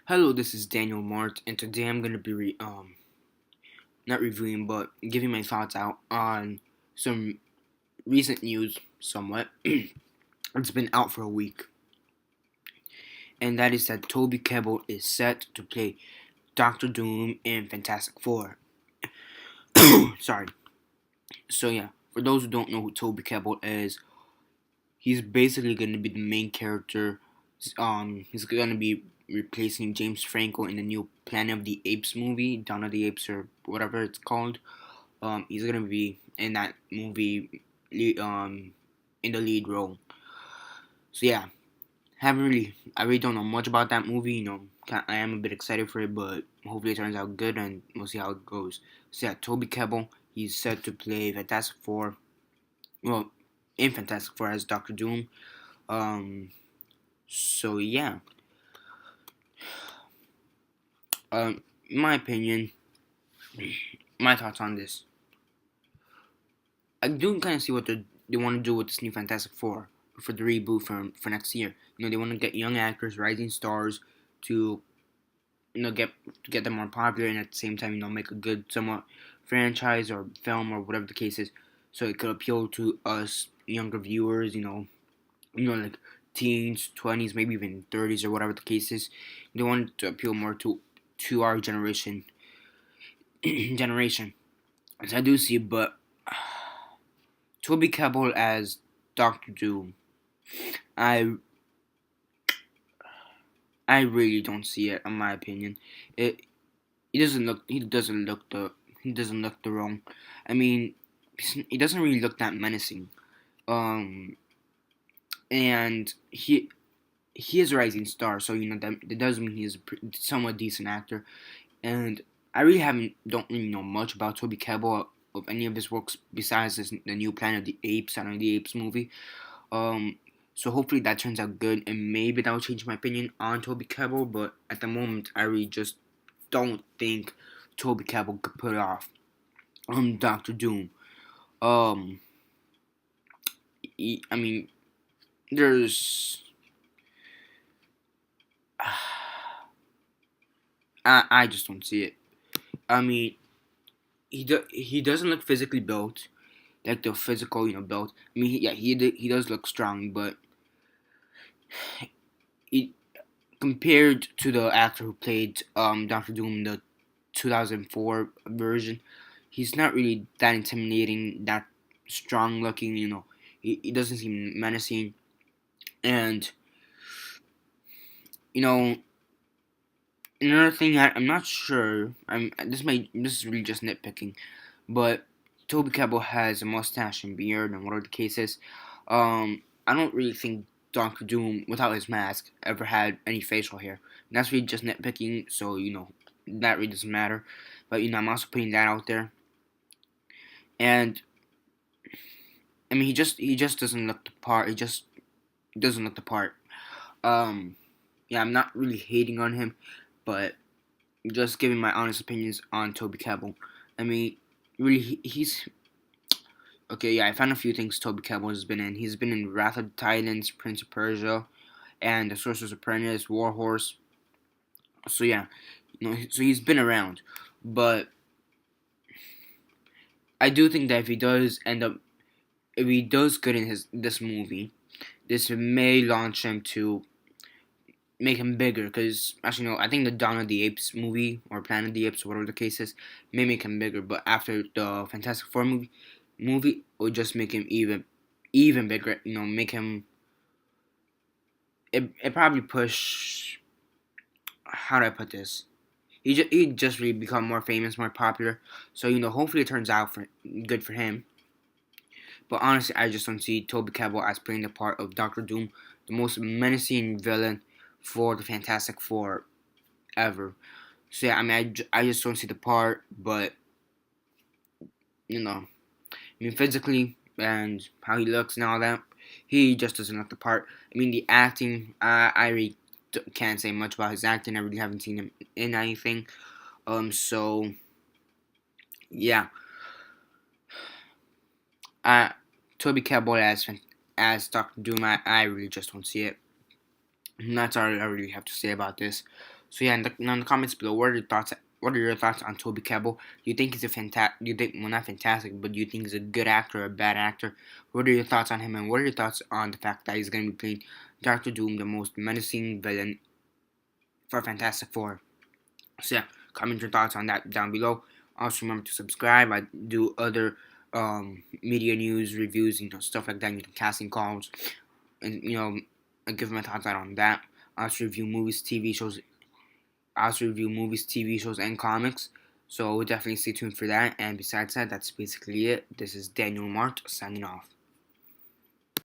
Hello, this is Daniel Mart, and today I'm gonna be not reviewing, but giving my thoughts out on some recent news. Somewhat, it's been out for a week, and that is that Toby Kebbell is set to play Doctor Doom in Fantastic Four. Sorry. So yeah, for those who don't know who Toby Kebbell is, he's basically gonna be the main character. He's gonna be replacing James Franco in the new Planet of the Apes movie, Dawn of the Apes or whatever it's called. He's gonna be in that movie, in the lead role. So yeah, I really don't know much about that movie. I am a bit excited for it, but hopefully it turns out good, and we'll see how it goes. So yeah, Toby Kebbell, he's set to play Fantastic Four. Well, in Fantastic Four as Doctor Doom. Um, so yeah, in my opinion, my thoughts on this. I do kind of see what they want to do with this new Fantastic Four for the reboot for next year. They want to get young actors, rising stars, to get them more popular, and at the same time, make a good somewhat franchise or film or whatever the case is, so it could appeal to us younger viewers. Like teens, 20s, maybe even 30s or whatever the case is. They want it to appeal more to our generation. As I do see, but Toby Kebbell as Doctor Doom, I I really don't see it. In my opinion, it he doesn't look the wrong. I mean, he doesn't really look that menacing. Um, and he is a rising star, so that does mean he's a somewhat decent actor. And I really don't really know much about Toby Kebbell of any of his works besides the new Planet of the Apes and the Apes movie. Um, so hopefully that turns out good, and maybe that will change my opinion on Toby Kebbell. But at the moment, I really just don't think Toby Kebbell could put off Doctor Doom. Um, I mean, there's I just don't see it. I mean, he doesn't look physically built, like the physical built. I mean, he does look strong, but he, compared to the actor who played Doctor Doom in the 2004 version, he's not really that intimidating, that strong looking. He doesn't seem menacing, and you know another thing, I'm not sure. This is really just nitpicking, but Toby Kebbell has a mustache and beard and whatever the case is. I don't really think Doctor Doom, without his mask, ever had any facial hair. And that's really just nitpicking, so that really doesn't matter. But I'm also putting that out there. And I mean, he just doesn't look the part. He just doesn't look the part. Um, yeah, I'm not really hating on him, but just giving my honest opinions on Toby Kebbell. I mean, really, he's okay. Yeah, I found a few things Toby Kebbell has been in. He's been in Wrath of the Titans, Prince of Persia, and The Sorcerer's Apprentice, War Horse. So yeah, so he's been around, but I do think that if he does good in this movie, this may launch him to make him bigger. Because actually, no, I think the Dawn of the Apes movie or Planet of the Apes, or whatever the case is, may make him bigger. But after the Fantastic Four movie will just make him even bigger. Make him it probably push. How do I put this? He just really become more famous, more popular. So hopefully it turns out for good for him. But honestly, I just don't see Toby Kebbell as playing the part of Doctor Doom, the most menacing villain for the Fantastic Four ever. So yeah, I mean, I just don't see the part. But I mean, physically and how he looks and all that, he just doesn't look the part. I mean, the acting, I really can't say much about his acting. I really haven't seen him in anything. So yeah, uh, Toby Kebbell as Doctor Doom, I really just don't see it. And that's all I really have to say about this. So yeah, in the comments below, what are your thoughts? What are your thoughts on Toby Kebbell? Do you think he's a fantastic? You think, well, not fantastic, but do you think he's a good actor or a bad actor? What are your thoughts on him, and what are your thoughts on the fact that he's going to be playing Doctor Doom, the most menacing villain for Fantastic Four? So yeah, comment your thoughts on that down below. Also remember to subscribe. I do other media news reviews, stuff like that, casting calls, and I give my thoughts out on that. I also review movies, TV shows. I also review movies, TV shows, and comics. So definitely stay tuned for that. And besides that, that's basically it. This is Daniel Mart signing off.